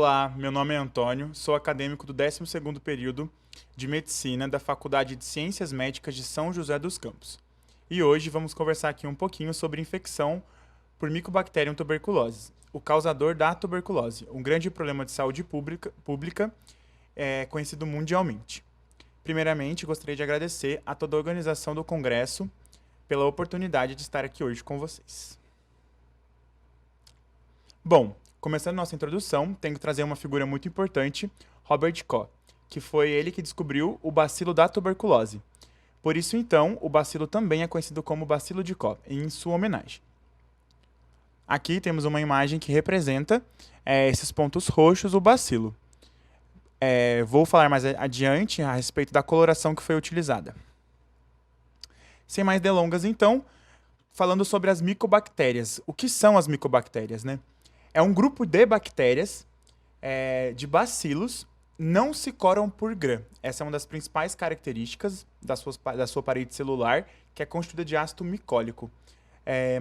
Olá, meu nome é Antônio, sou acadêmico do 12º período de Medicina da Faculdade de Ciências Médicas de São José dos Campos. E hoje vamos conversar aqui um pouquinho sobre infecção por Mycobacterium tuberculosis, o causador da tuberculose, um grande problema de saúde pública conhecido mundialmente. Primeiramente, gostaria de agradecer a toda a organização do Congresso pela oportunidade de estar aqui hoje com vocês. Bom, começando nossa introdução, tenho que trazer uma figura muito importante, Robert Koch, que foi ele que descobriu o bacilo da tuberculose. Por isso, então, o bacilo também é conhecido como bacilo de Koch, em sua homenagem. Aqui temos uma imagem que representa esses pontos roxos, o bacilo. Vou falar mais adiante a respeito da coloração que foi utilizada. Sem mais delongas, então, falando sobre as micobactérias. O que são as micobactérias, né? É um grupo de bactérias, de bacilos, não se coram por Gram. Essa é uma das principais características da sua parede celular, que é constituída de ácido micólico.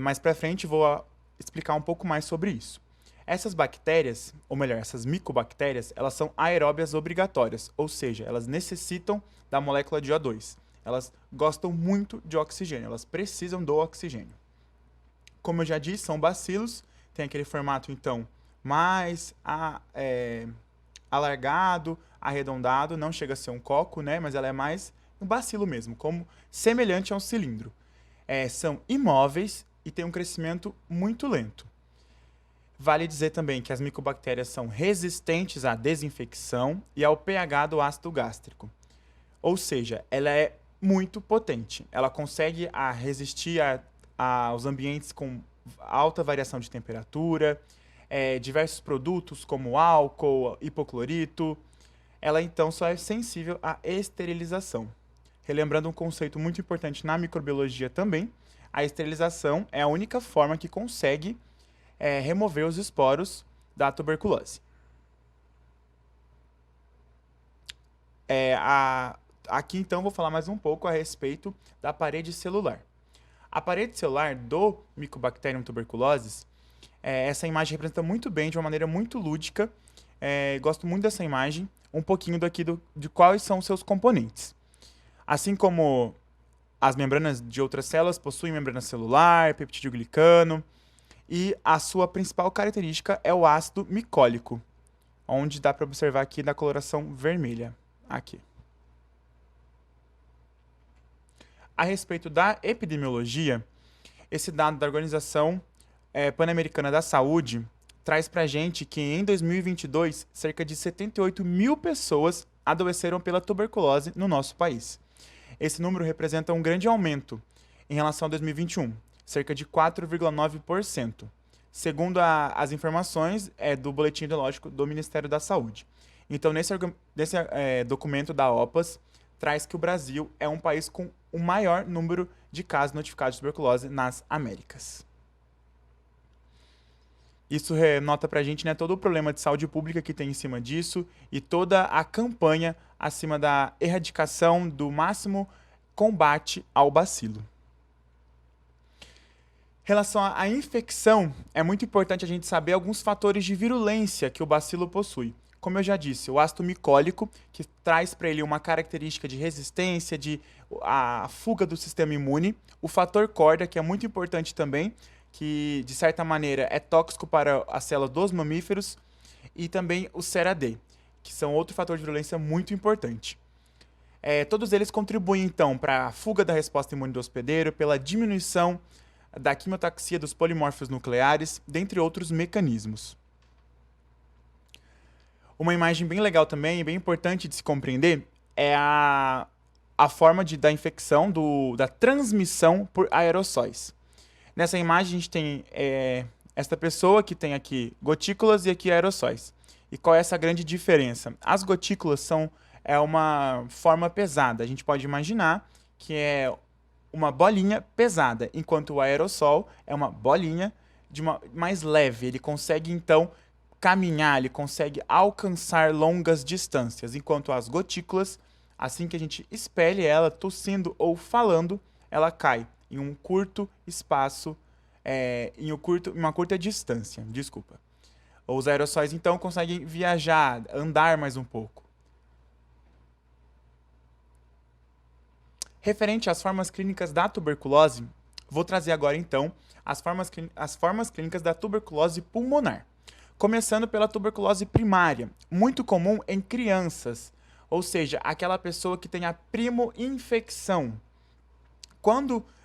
Mais para frente vou explicar um pouco mais sobre isso. Essas bactérias, ou melhor, essas micobactérias, elas são aeróbias obrigatórias, ou seja, elas necessitam da molécula de O2. Elas gostam muito de oxigênio, elas precisam do oxigênio. Como eu já disse, são bacilos, tem aquele formato, então, mais alargado, arredondado, não chega a ser um coco, né, mas ela é mais um bacilo mesmo, como semelhante a um cilindro. São imóveis e têm um crescimento muito lento. Vale dizer também que as micobactérias são resistentes à desinfecção e ao pH do ácido gástrico. Ou seja, ela é muito potente. Ela consegue resistir aos ambientes com alta variação de temperatura, diversos produtos como álcool, hipoclorito. Ela então só é sensível à esterilização. Relembrando um conceito muito importante na microbiologia também, a esterilização é a única forma que consegue remover os esporos da tuberculose. Aqui então vou falar mais um pouco a respeito da parede celular. A parede celular do Mycobacterium tuberculosis, essa imagem representa muito bem, de uma maneira muito lúdica. Gosto muito dessa imagem, um pouquinho de quais são os seus componentes. Assim como as membranas de outras células possuem membrana celular, peptidoglicano, e a sua principal característica é o ácido micólico, onde dá para observar aqui na coloração vermelha. Aqui. A respeito da epidemiologia, esse dado da Organização Pan-Americana da Saúde traz para a gente que em 2022, cerca de 78 mil pessoas adoeceram pela tuberculose no nosso país. Esse número representa um grande aumento em relação a 2021, cerca de 4,9%, segundo as informações do Boletim Epidemiológico do Ministério da Saúde. Então, nesse documento da OPAS, traz que o Brasil é um país com o maior número de casos notificados de tuberculose nas Américas. Isso nota pra gente, né, todo o problema de saúde pública que tem em cima disso e toda a campanha acima da erradicação do máximo combate ao bacilo. Em relação à infecção, é muito importante a gente saber alguns fatores de virulência que o bacilo possui. Como eu já disse, o ácido micólico, que traz para ele uma característica de resistência, a fuga do sistema imune. O fator corda, que é muito importante também, que de certa maneira é tóxico para as células dos mamíferos. E também o CERA-D, que são outro fator de virulência muito importante. Todos eles contribuem, então, para a fuga da resposta imune do hospedeiro, pela diminuição da quimiotaxia dos polimorfos nucleares, dentre outros mecanismos. Uma imagem bem legal também, bem importante de se compreender, é a forma da infecção, da transmissão por aerossóis. Nessa imagem a gente tem esta pessoa que tem aqui gotículas e aqui aerossóis. E qual é essa grande diferença? As gotículas são uma forma pesada. A gente pode imaginar que é uma bolinha pesada, enquanto o aerossol é uma bolinha mais leve. Ele consegue, então, caminhar, ele consegue alcançar longas distâncias, enquanto as gotículas, assim que a gente expele ela, tossindo ou falando, ela cai em um curto espaço, em uma curta distância. Desculpa. Os aerossóis, então, conseguem viajar, andar mais um pouco. Referente às formas clínicas da tuberculose, vou trazer agora, então, as formas clínicas da tuberculose pulmonar. Começando pela tuberculose primária, muito comum em crianças, ou seja, aquela pessoa que tem a primo-infecção.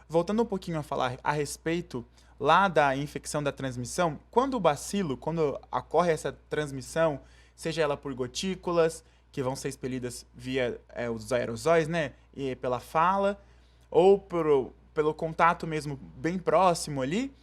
Voltando um pouquinho a falar a respeito lá da infecção da transmissão, quando ocorre essa transmissão, seja ela por gotículas, que vão ser expelidas via os aerosóis, né, e pela fala, ou pelo contato mesmo bem próximo ali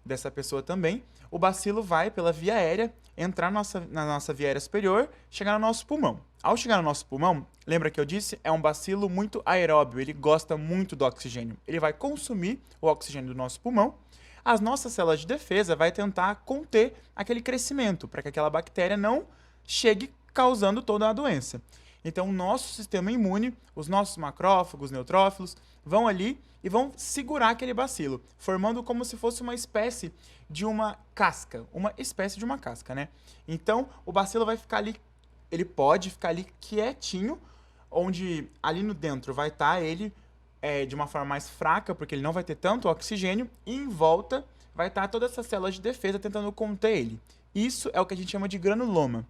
dessa pessoa também, o bacilo vai pela via aérea, entrar na nossa via aérea superior, chegar no nosso pulmão. Ao chegar no nosso pulmão, lembra que eu disse? É um bacilo muito aeróbio, ele gosta muito do oxigênio. Ele vai consumir o oxigênio do nosso pulmão. As nossas células de defesa vai tentar conter aquele crescimento, para que aquela bactéria não chegue causando toda a doença. Então, o nosso sistema imune, os nossos macrófagos, neutrófilos, vão ali e vão segurar aquele bacilo, formando como se fosse uma espécie de uma casca, né? Então, o bacilo vai ficar ali, ele pode ficar ali quietinho, onde ali no dentro vai estar ele de uma forma mais fraca, porque ele não vai ter tanto oxigênio, e em volta vai estar todas essas células de defesa tentando conter ele. Isso é o que a gente chama de granuloma.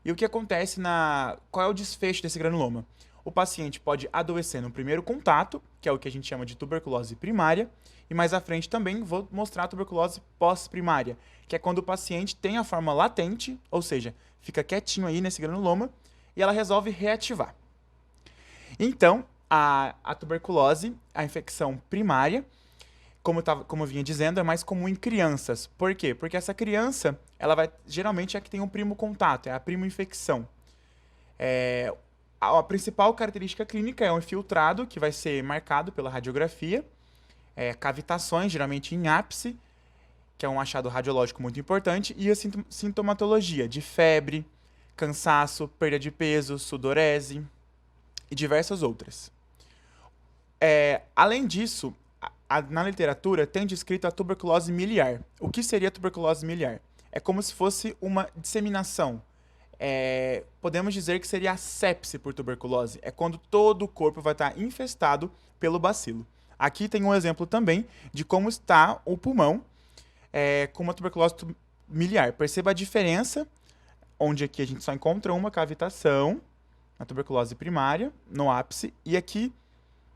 E o que acontece qual é o desfecho desse granuloma? O paciente pode adoecer no primeiro contato, que é o que a gente chama de tuberculose primária, e mais à frente também vou mostrar a tuberculose pós-primária, que é quando o paciente tem a forma latente, ou seja, fica quietinho aí nesse granuloma, e ela resolve reativar. Então, a tuberculose, a infecção primária, como eu vinha dizendo, é mais comum em crianças. Por quê? Porque essa criança, geralmente é que tem um primo contato, é a primo infecção. A principal característica clínica é um infiltrado, que vai ser marcado pela radiografia, cavitações, geralmente em ápice, que é um achado radiológico muito importante, e a sintomatologia de febre, cansaço, perda de peso, sudorese e diversas outras. Além disso, na literatura tem descrito a tuberculose miliar. O que seria a tuberculose miliar? É como se fosse uma disseminação. Podemos dizer que seria a sepse por tuberculose. É quando todo o corpo vai estar infestado pelo bacilo. Aqui tem um exemplo também de como está o pulmão com uma tuberculose miliar. Perceba a diferença, onde aqui a gente só encontra uma cavitação, na tuberculose primária, no ápice, e aqui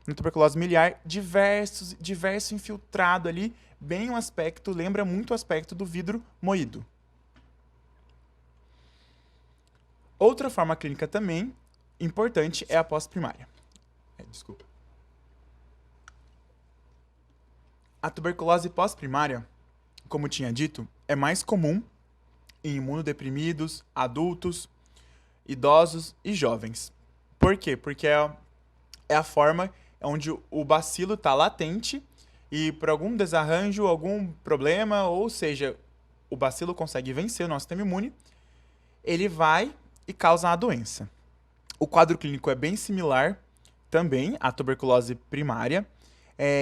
na tuberculose miliar, diverso infiltrado ali, bem um aspecto, lembra muito o aspecto do vidro moído. Outra forma clínica também importante é a pós-primária. Desculpa. A tuberculose pós-primária, como tinha dito, é mais comum em imunodeprimidos, adultos, idosos e jovens. Por quê? Porque é a forma onde o bacilo está latente e por algum desarranjo, algum problema, ou seja, o bacilo consegue vencer o nosso sistema imune, ele vai e causa a doença. O quadro clínico é bem similar também à tuberculose primária.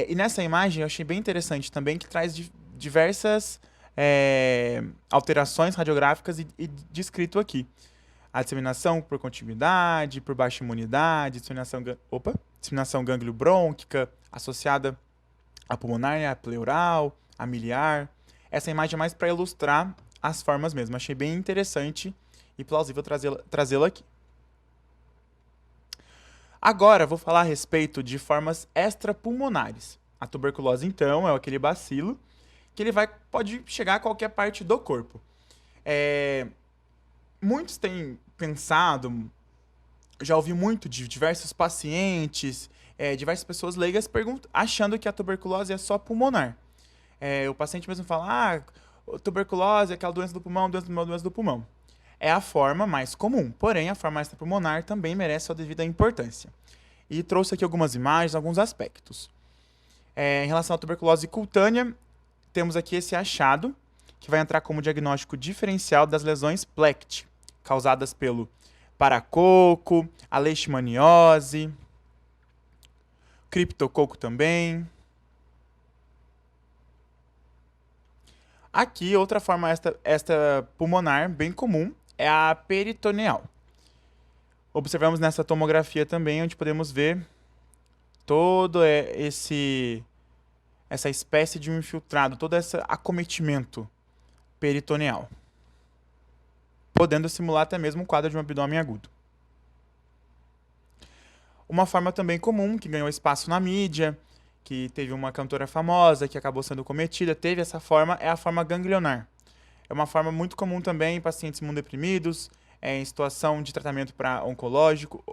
E nessa imagem eu achei bem interessante também, que traz diversas alterações radiográficas e descrito aqui. A disseminação por continuidade, por baixa imunidade, disseminação gangliobrônquica, associada à pulmonar, à pleural, à miliar. Essa imagem é mais para ilustrar as formas mesmo. Achei bem interessante e plausível trazê-la aqui. Agora, vou falar a respeito de formas extrapulmonares. A tuberculose, então, é aquele bacilo que pode chegar a qualquer parte do corpo. Muitos têm pensado, já ouvi muito de diversos pacientes, diversas pessoas leigas achando que a tuberculose é só pulmonar. O paciente mesmo fala, tuberculose é aquela doença do pulmão, doença do pulmão. É a forma mais comum, porém a forma extrapulmonar também merece sua devida importância. E trouxe aqui algumas imagens, alguns aspectos. Em relação à tuberculose cutânea, temos aqui esse achado, que vai entrar como diagnóstico diferencial das lesões PLECT, causadas pelo paracoco, a leishmaniose, criptococo também. Aqui, outra forma esta pulmonar bem comum é a peritoneal. Observamos nessa tomografia também, onde podemos ver todo essa espécie de um infiltrado, todo esse acometimento peritoneal, podendo simular até mesmo um quadro de um abdômen agudo. Uma forma também comum, que ganhou espaço na mídia, que teve uma cantora famosa que acabou sendo cometida, teve essa forma, é a forma ganglionar. É uma forma muito comum também em pacientes imunodeprimidos, em situação de tratamento para oncológico,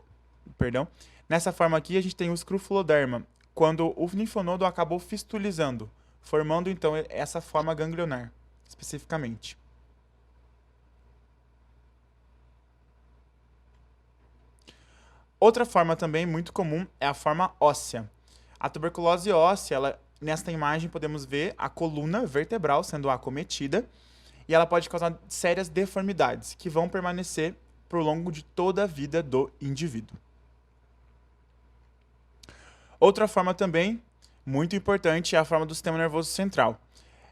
perdão. Nessa forma aqui a gente tem o escrofuloderma, quando o linfonodo acabou fistulizando, formando então essa forma ganglionar, especificamente. Outra forma também muito comum é a forma óssea. A tuberculose óssea, nesta imagem podemos ver a coluna vertebral sendo acometida e ela pode causar sérias deformidades que vão permanecer por longo de toda a vida do indivíduo. Outra forma também muito importante é a forma do sistema nervoso central.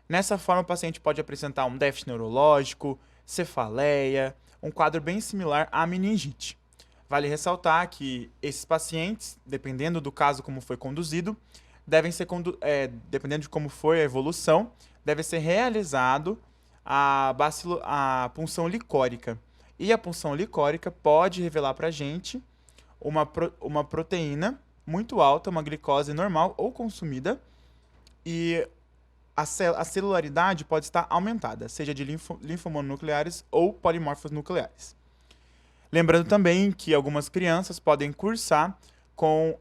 Nessa forma, o paciente pode apresentar um déficit neurológico, cefaleia, um quadro bem similar à meningite. Vale ressaltar que esses pacientes, dependendo do caso como foi conduzido, devem ser, dependendo de como foi a evolução, deve ser realizado a punção licórica. E a punção licórica pode revelar para a gente uma proteína muito alta, uma glicose normal ou consumida, e a celularidade pode estar aumentada, seja de linfomononucleares ou polimorfos nucleares. Lembrando também que algumas crianças podem cursar com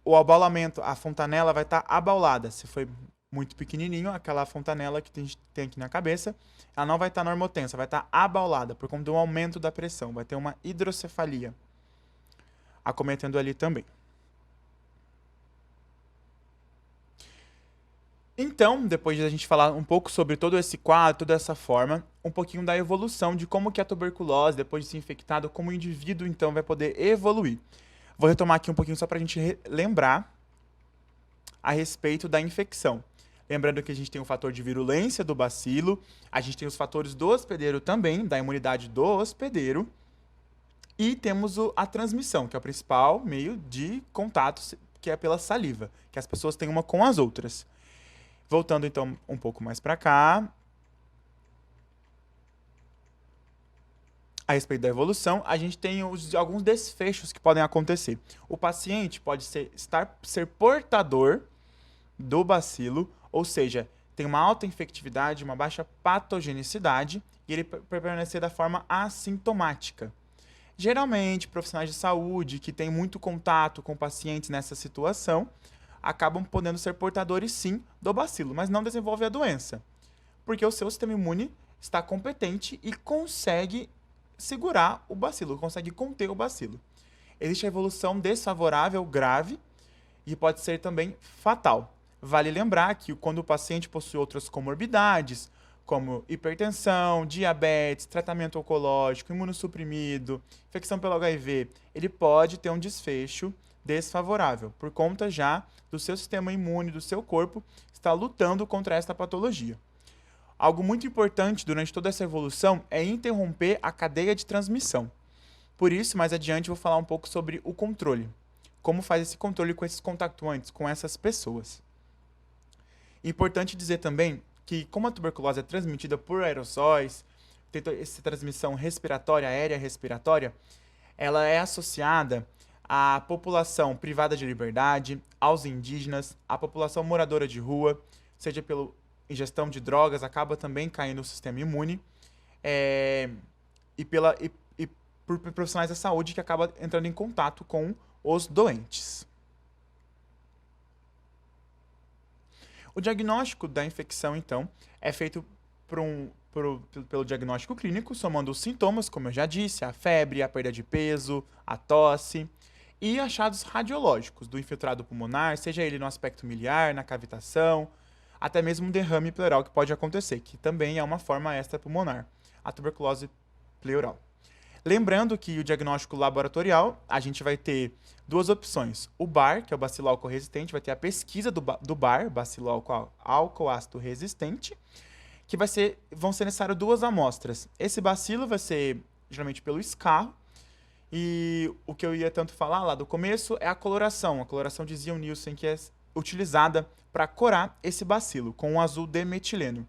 o abaulamento, a fontanela vai estar abaulada. Se foi muito pequenininho, aquela fontanela que tem aqui na cabeça, ela não vai estar normotensa, vai estar abaulada por conta do aumento da pressão, vai ter uma hidrocefalia acometendo ali também. Então, depois de a gente falar um pouco sobre todo esse quadro, toda essa forma, um pouquinho da evolução de como que a tuberculose, depois de ser infectado, como o indivíduo, então, vai poder evoluir. Vou retomar aqui um pouquinho só para a gente lembrar a respeito da infecção. Lembrando que a gente tem o fator de virulência do bacilo, a gente tem os fatores do hospedeiro também, da imunidade do hospedeiro, e temos a transmissão, que é o principal meio de contato, que é pela saliva, que as pessoas têm uma com as outras. Voltando então um pouco mais para cá, a respeito da evolução, a gente tem alguns desfechos que podem acontecer. O paciente pode ser portador do bacilo, ou seja, tem uma alta infectividade, uma baixa patogenicidade, e ele permanecer da forma assintomática. Geralmente, profissionais de saúde que têm muito contato com pacientes nessa situação, acabam podendo ser portadores sim do bacilo, mas não desenvolvem a doença, porque o seu sistema imune está competente e consegue segurar o bacilo, consegue conter o bacilo. Existe a evolução desfavorável grave e pode ser também fatal. Vale lembrar que quando o paciente possui outras comorbidades, como hipertensão, diabetes, tratamento oncológico, imunossuprimido, infecção pelo HIV, ele pode ter um desfecho desfavorável, por conta já do seu sistema imune, do seu corpo, estar lutando contra esta patologia. Algo muito importante durante toda essa evolução é interromper a cadeia de transmissão. Por isso, mais adiante, eu vou falar um pouco sobre o controle. Como faz esse controle com esses contactuantes, com essas pessoas. Importante dizer também que, como a tuberculose é transmitida por aerossóis, tem essa transmissão respiratória, aérea respiratória, ela é associada à população privada de liberdade, aos indígenas, à população moradora de rua, seja pela ingestão de drogas, acaba também caindo no sistema imune, e por profissionais da saúde que acabam entrando em contato com os doentes. O diagnóstico da infecção, então, é feito pelo diagnóstico clínico, somando os sintomas, como eu já disse, a febre, a perda de peso, a tosse, e achados radiológicos do infiltrado pulmonar, seja ele no aspecto miliar, na cavitação, até mesmo um derrame pleural que pode acontecer, que também é uma forma extrapulmonar, a tuberculose pleural. Lembrando que o diagnóstico laboratorial, a gente vai ter duas opções. O BAR, que é o bacilo álcool resistente, vai ter a pesquisa do BAR, bacilo álcool ácido resistente, que vão ser necessárias duas amostras. Esse bacilo vai ser geralmente pelo escarro, e o que eu ia tanto falar lá do começo é a coloração de Zion-Nielsen, que é utilizada para corar esse bacilo, com o azul demetileno.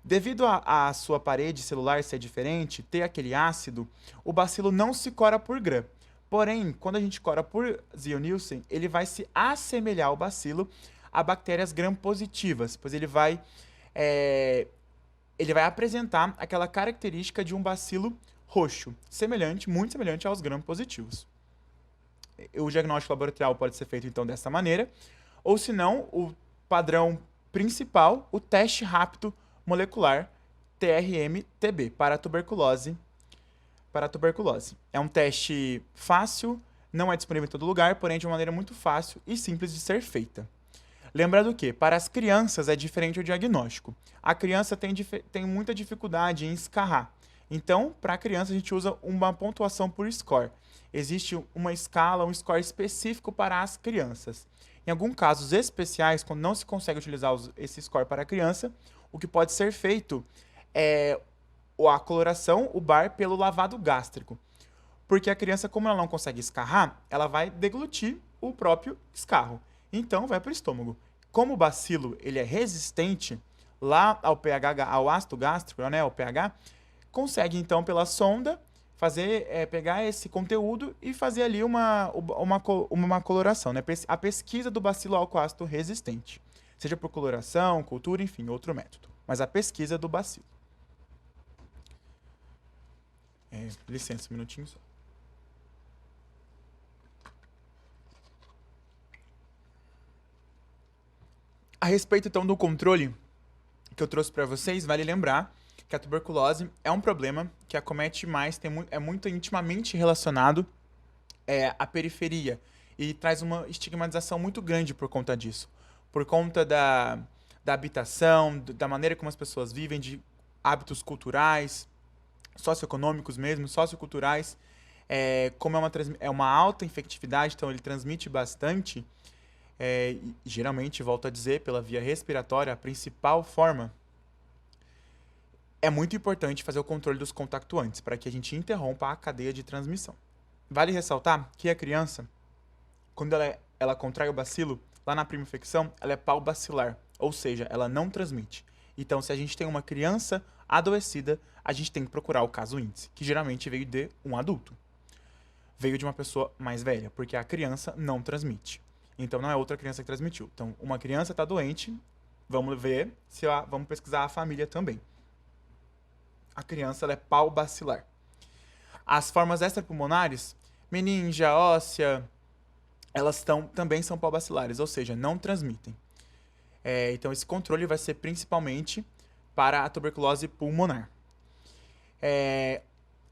Devido à sua parede celular ser diferente, ter aquele ácido, o bacilo não se cora por Gram. Porém, quando a gente cora por Zion-Nielsen, ele vai se assemelhar ao bacilo a bactérias gram-positivas, pois ele vai apresentar aquela característica de um bacilo roxo, muito semelhante aos gram-positivos. O diagnóstico laboratorial pode ser feito, então, dessa maneira, ou se não, o padrão principal, o teste rápido molecular TRM-TB para a tuberculose. É um teste fácil, não é disponível em todo lugar, porém de uma maneira muito fácil e simples de ser feita. Lembrando que, para as crianças, é diferente o diagnóstico. A criança tem muita dificuldade em escarrar. Então, para a criança, a gente usa uma pontuação por score. Existe uma escala, um score específico para as crianças. Em alguns casos especiais, quando não se consegue utilizar esse score para a criança, o que pode ser feito é a coloração, o BAR, pelo lavado gástrico. Porque a criança, como ela não consegue escarrar, ela vai deglutir o próprio escarro. Então, vai para o estômago. Como o bacilo ele é resistente lá ao pH, ao ácido gástrico, né, ao pH, consegue, então, pela sonda, pegar esse conteúdo e fazer ali uma coloração, né? A pesquisa do bacilo álcool ácido resistente. Seja por coloração, cultura, enfim, outro método. Mas a pesquisa do bacilo. Licença, um minutinho só. A respeito, então, do controle que eu trouxe para vocês, vale lembrar que a tuberculose é um problema que acomete mais, é muito intimamente relacionado à periferia e traz uma estigmatização muito grande por conta disso. Por conta da habitação, da maneira como as pessoas vivem, de hábitos culturais, socioeconômicos mesmo, socioculturais. Como é uma alta infectividade, então ele transmite bastante, e geralmente, volto a dizer, pela via respiratória, a principal forma. É muito importante fazer o controle dos contactuantes para que a gente interrompa a cadeia de transmissão. Vale ressaltar que a criança, quando ela contrai o bacilo, lá na primeira infecção, ela é paubacilar, ou seja, ela não transmite. Então, se a gente tem uma criança adoecida, a gente tem que procurar o caso índice, que geralmente veio de um adulto. Veio de uma pessoa mais velha, porque a criança não transmite. Então, não é outra criança que transmitiu. Então, uma criança está doente, vamos ver, vamos pesquisar a família também. A criança ela é paubacilar. As formas extrapulmonares, meninge, óssea, elas também são paubacilares, ou seja, não transmitem. Então, esse controle vai ser principalmente para a tuberculose pulmonar.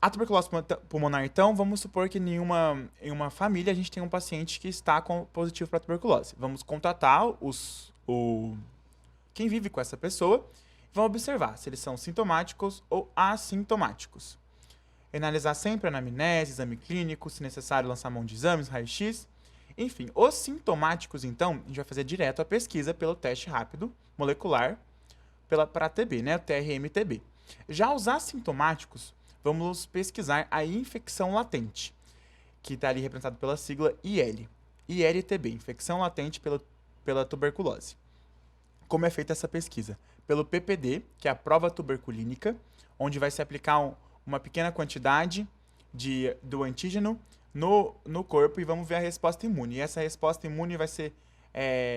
A tuberculose pulmonar, então, vamos supor que em uma família a gente tem um paciente que está positivo para tuberculose. Vamos contatar quem vive com essa pessoa. Vamos observar se eles são sintomáticos ou assintomáticos. Analisar sempre a anamnese, exame clínico, se necessário lançar mão de exames, raio-x. Enfim, os sintomáticos, então, a gente vai fazer direto a pesquisa pelo teste rápido molecular para TB, né, o TRM-TB. Já os assintomáticos, vamos pesquisar a infecção latente, que está ali representado pela sigla IL. IL-TB, infecção latente pela tuberculose. Como é feita essa pesquisa? Pelo PPD, que é a prova tuberculínica, onde vai se aplicar uma pequena quantidade do antígeno no corpo e vamos ver a resposta imune. E essa resposta imune vai ser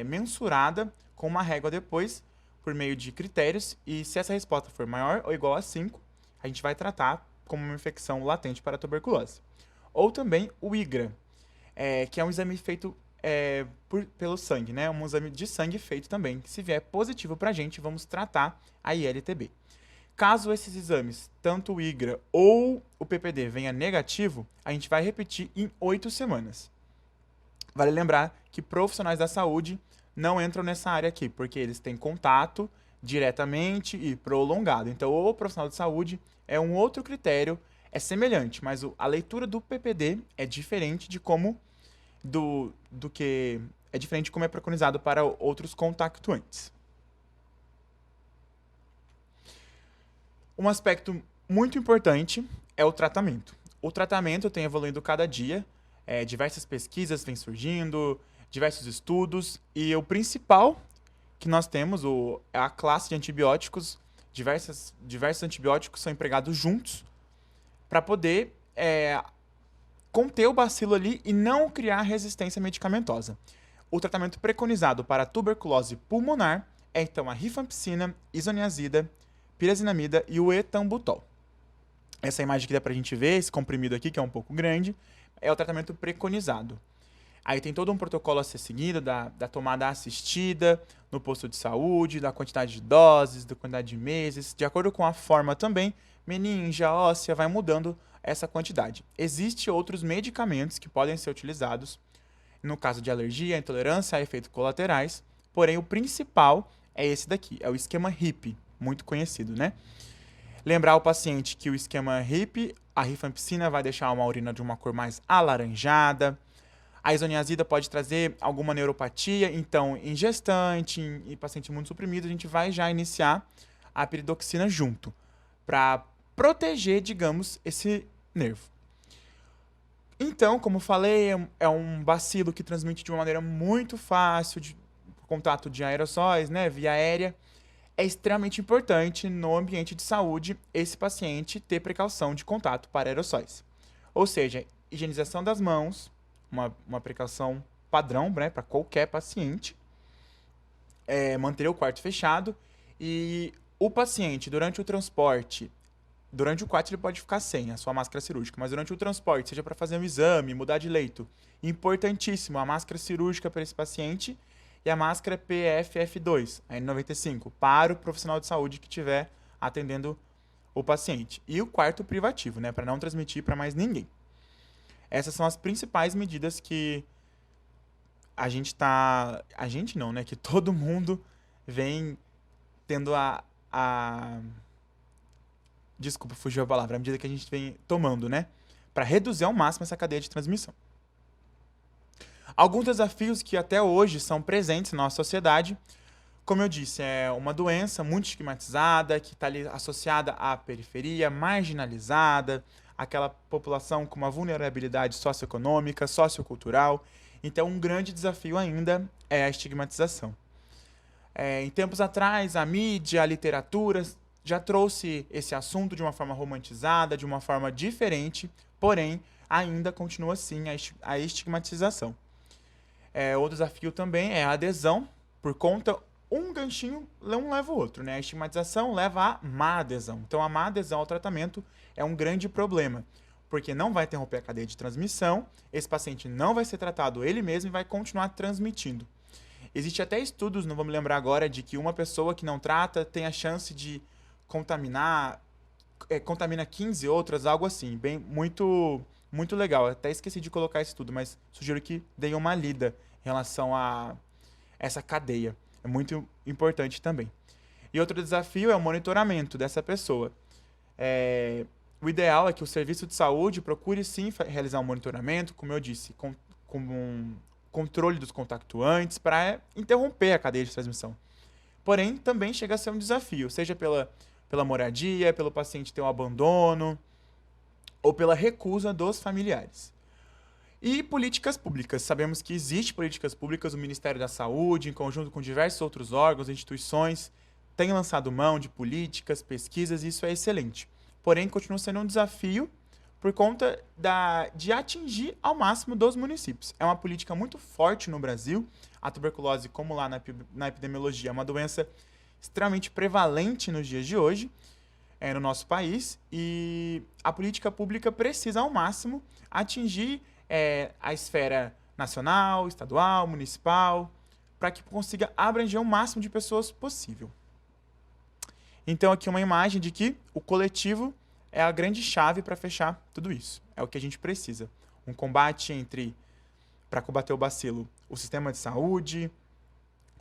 mensurada com uma régua depois, por meio de critérios, e se essa resposta for maior ou igual a 5, a gente vai tratar como uma infecção latente para a tuberculose. Ou também o IGRA, que é um exame feito pelo sangue, né? Um exame de sangue feito também. Se vier positivo para a gente, vamos tratar a IL-TB. Caso esses exames, tanto o IGRA ou o PPD, venha negativo, a gente vai repetir em 8 semanas. Vale lembrar que profissionais da saúde não entram nessa área aqui, porque eles têm contato diretamente e prolongado. Então, o profissional de saúde é um outro critério, é semelhante, mas a leitura do PPD é diferente de como do que é diferente de como é preconizado para outros contactuantes. Um aspecto muito importante é o tratamento. O tratamento tem evoluído cada dia, diversas pesquisas vêm surgindo, diversos estudos, e o principal que nós temos é a classe de antibióticos. Diversos antibióticos são empregados juntos para poder conter o bacilo ali e não criar resistência medicamentosa. O tratamento preconizado para a tuberculose pulmonar é então a rifampicina, isoniazida, pirazinamida e o etambutol. Essa imagem que dá pra gente ver, esse comprimido aqui, que é um pouco grande, é o tratamento preconizado. Aí tem todo um protocolo a ser seguido da tomada assistida no posto de saúde, da quantidade de doses, da quantidade de meses, de acordo com a forma também, meningia, óssea, vai mudando essa quantidade. Existem outros medicamentos que podem ser utilizados no caso de alergia, intolerância a efeitos colaterais, porém o principal é esse daqui, é o esquema HIP, muito conhecido, né? Lembrar o paciente que o esquema HIP, a rifampicina vai deixar uma urina de uma cor mais alaranjada, a isoniazida pode trazer alguma neuropatia, então em gestante, em paciente imunossuprimido, a gente vai já iniciar a piridoxina junto, para proteger, digamos, esse nervo. Então, como falei, é um bacilo que transmite de uma maneira muito fácil, por contato de aerossóis, né, via aérea. É extremamente importante no ambiente de saúde esse paciente ter precaução de contato para aerossóis. Ou seja, higienização das mãos, uma precaução padrão, né, para qualquer paciente, manter o quarto fechado e o paciente, durante o transporte, durante o quarto ele pode ficar sem a sua máscara cirúrgica, mas durante o transporte, seja para fazer um exame, mudar de leito, importantíssimo, a máscara cirúrgica para esse paciente e a máscara PFF2, a N95, para o profissional de saúde que estiver atendendo o paciente. E o quarto privativo, né, para não transmitir para mais ninguém. Essas são as principais medidas que a gente não, né, que todo mundo vem tendo desculpa, fugiu a palavra, a medida que a gente vem tomando, né, para reduzir ao máximo essa cadeia de transmissão. Alguns desafios que até hoje são presentes na nossa sociedade, como eu disse, é uma doença muito estigmatizada, que está ali associada à periferia, marginalizada, aquela população com uma vulnerabilidade socioeconômica, sociocultural. Então, um grande desafio ainda é a estigmatização. Em tempos atrás, a mídia, a literatura já trouxe esse assunto de uma forma romantizada, de uma forma diferente, porém, ainda continua assim a estigmatização. Outro desafio também é a adesão, por conta, um ganchinho um leva o outro, né? A estigmatização leva à má adesão. Então, a má adesão ao tratamento é um grande problema, porque não vai interromper a cadeia de transmissão, esse paciente não vai ser tratado ele mesmo e vai continuar transmitindo. Existe até estudos, não vou me lembrar agora, de que uma pessoa que não trata tem a chance de contamina 15 outras, algo assim, bem, muito legal. Até esqueci de colocar isso tudo, mas sugiro que deem uma lida em relação a essa cadeia. É muito importante também. E outro desafio é o monitoramento dessa pessoa. O ideal é que o serviço de saúde procure sim realizar um monitoramento, como eu disse, com um controle dos contactuantes para interromper a cadeia de transmissão. Porém, também chega a ser um desafio, seja pela moradia, pelo paciente ter um abandono ou pela recusa dos familiares. E políticas públicas. Sabemos que existem políticas públicas, o Ministério da Saúde, em conjunto com diversos outros órgãos e instituições, tem lançado mão de políticas, pesquisas, e isso é excelente. Porém, continua sendo um desafio por conta de atingir ao máximo dos municípios. É uma política muito forte no Brasil. A tuberculose, como lá na epidemiologia, é uma doença extremamente prevalente nos dias de hoje, no nosso país, e a política pública precisa ao máximo atingir a esfera nacional, estadual, municipal, para que consiga abranger o máximo de pessoas possível. Então aqui uma imagem de que o coletivo é a grande chave para fechar tudo isso. É o que a gente precisa. Um combate para combater o bacilo, o sistema de saúde,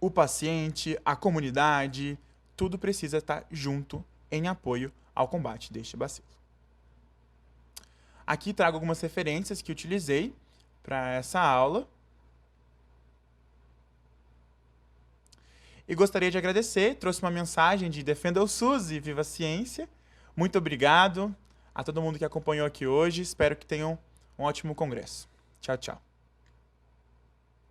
o paciente, a comunidade, tudo precisa estar junto em apoio ao combate deste bacilo. Aqui trago algumas referências que utilizei para essa aula. E gostaria de agradecer, trouxe uma mensagem de defenda o SUS e viva a ciência. Muito obrigado a todo mundo que acompanhou aqui hoje. Espero que tenham um ótimo congresso. Tchau, tchau.